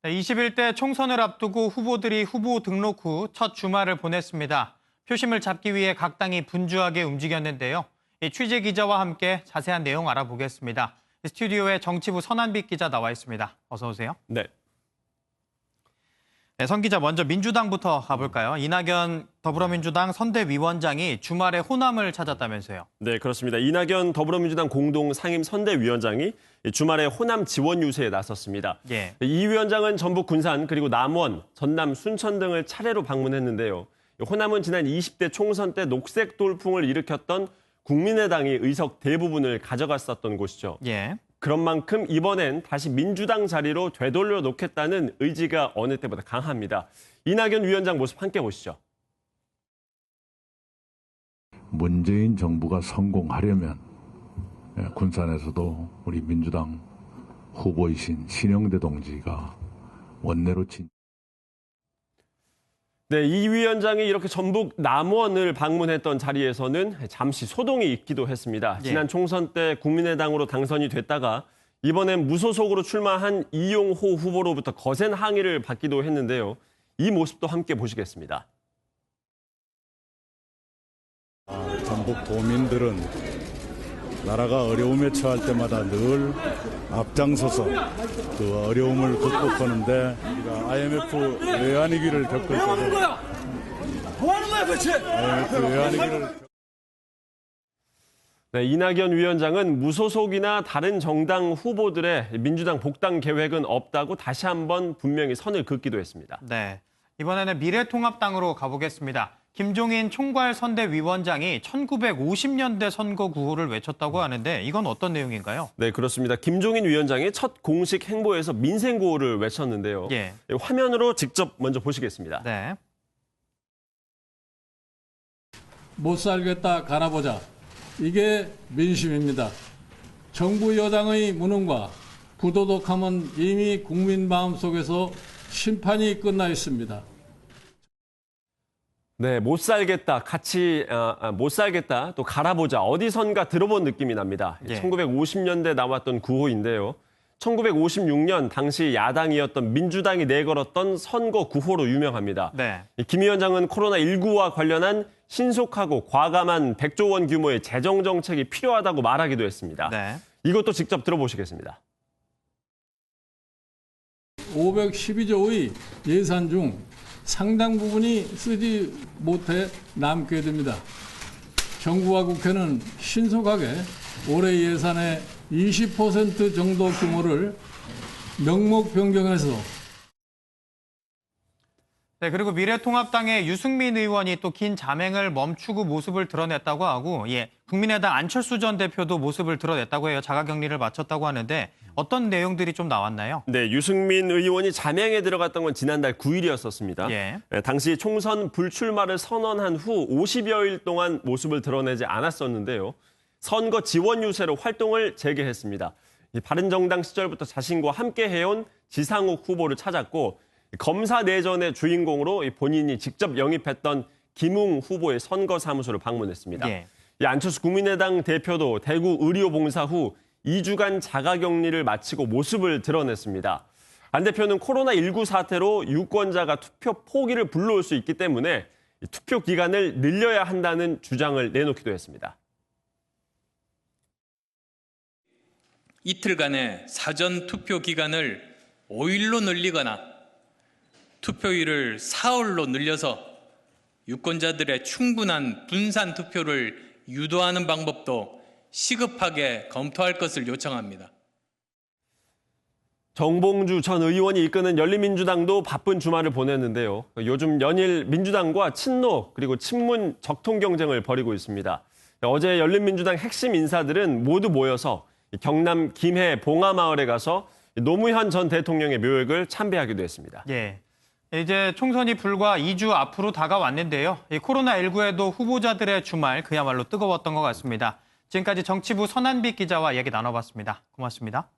21대 총선을 앞두고 후보들이 후보 등록 후 첫 주말을 보냈습니다. 표심을 잡기 위해 각 당이 분주하게 움직였는데요. 취재 기자와 함께 자세한 내용 알아보겠습니다. 스튜디오에 정치부 선한빛 기자 나와 있습니다. 어서 오세요. 네. 선 기자, 먼저 민주당부터 가볼까요? 이낙연 더불어민주당 선대위원장이 주말에 호남을 찾았다면서요. 네, 그렇습니다. 이낙연 더불어민주당 공동 상임 선대위원장이 주말에 호남 지원 유세에 나섰습니다. 예. 이 위원장은 전북 군산 그리고 남원, 전남 순천 등을 차례로 방문했는데요. 호남은 지난 20대 총선 때 녹색 돌풍을 일으켰던 국민의당이 의석 대부분을 가져갔었던 곳이죠. 예. 그런 만큼 이번엔 다시 민주당 자리로 되돌려 놓겠다는 의지가 어느 때보다 강합니다. 이낙연 위원장 모습 함께 보시죠. 문재인 정부가 성공하려면 군산에서도 우리 민주당 후보이신 신영대 동지가 원내로 네, 이 위원장이 이렇게 전북 남원을 방문했던 자리에서는 잠시 소동이 있기도 했습니다. 지난 총선 때 국민의당으로 당선이 됐다가 이번엔 무소속으로 출마한 이용호 후보로부터 거센 항의를 받기도 했는데요. 이 모습도 함께 보시겠습니다. 전북 도민들은 나라가 어려움에 처할 때마다 늘 앞장서서 그 어려움을 극복하는데 우리가 IMF 외환위기를 겪을 때 뭐 하는 거야 도대체? IMF 외환위기를 네, 이낙연 위원장은 무소속이나 다른 정당 후보들의 민주당 복당 계획은 없다고 다시 한번 분명히 선을 긋기도 했습니다. 네, 이번에는 미래통합당으로 가보겠습니다. 김종인 총괄선대위원장이 1950년대 선거 구호를 외쳤다고 하는데 이건 어떤 내용인가요? 네, 그렇습니다. 김종인 위원장이 첫 공식 행보에서 민생 구호를 외쳤는데요. 예. 화면으로 직접 먼저 보시겠습니다. 네. 못 살겠다 갈아보자. 이게 민심입니다. 정부 여당의 무능과 부도덕함은 이미 국민 마음속에서 심판이 끝나 있습니다. 네, 못 살겠다, 못 살겠다, 또 갈아보자, 어디선가 들어본 느낌이 납니다. 예. 1950년대 나왔던 구호인데요. 1956년 당시 야당이었던 민주당이 내걸었던 선거 구호로 유명합니다. 네. 김 위원장은 코로나19와 관련한 신속하고 과감한 100조 원 규모의 재정 정책이 필요하다고 말하기도 했습니다. 네. 이것도 직접 들어보시겠습니다. 512조의 예산 중 상당 부분이 쓰지 못해 남게 됩니다. 정부와 국회는 신속하게 올해 예산의 20% 정도 규모를 명목 변경해서 네, 그리고 미래통합당의 유승민 의원이 또 긴 잠행을 멈추고 모습을 드러냈다고 하고, 국민의당 안철수 전 대표도 모습을 드러냈다고 해요. 자가격리를 마쳤다고 하는데 어떤 내용들이 좀 나왔나요? 네, 유승민 의원이 잠행에 들어갔던 건 지난달 9일이었었습니다. 예. 당시 총선 불출마를 선언한 후 50여일 동안 모습을 드러내지 않았었는데요. 선거 지원 유세로 활동을 재개했습니다. 바른정당 시절부터 자신과 함께 해온 지상욱 후보를 찾았고 검사 내전의 주인공으로 본인이 직접 영입했던 김웅 후보의 선거사무소를 방문했습니다. 예. 안철수 국민의당 대표도 대구 의료 봉사 후 2주간 자가격리를 마치고 모습을 드러냈습니다. 안 대표는 코로나19 사태로 유권자가 투표 포기를 불러올 수 있기 때문에 투표 기간을 늘려야 한다는 주장을 내놓기도 했습니다. 이틀간의 사전 투표 기간을 5일로 늘리거나 투표일을 사흘로 늘려서 유권자들의 충분한 분산 투표를 유도하는 방법도 시급하게 검토할 것을 요청합니다. 정봉주 전 의원이 이끄는 열린민주당도 바쁜 주말을 보냈는데요. 요즘 연일 민주당과 친노 그리고 친문 적통 경쟁을 벌이고 있습니다. 어제 열린민주당 핵심 인사들은 모두 모여서 경남 김해 봉하마을에 가서 노무현 전 대통령의 묘역을 참배하기도 했습니다. 예. 이제 총선이 불과 2주 앞으로 다가왔는데요. 코로나19에도 후보자들의 주말 그야말로 뜨거웠던 것 같습니다. 지금까지 정치부 선한빛 기자와 얘기 나눠봤습니다. 고맙습니다.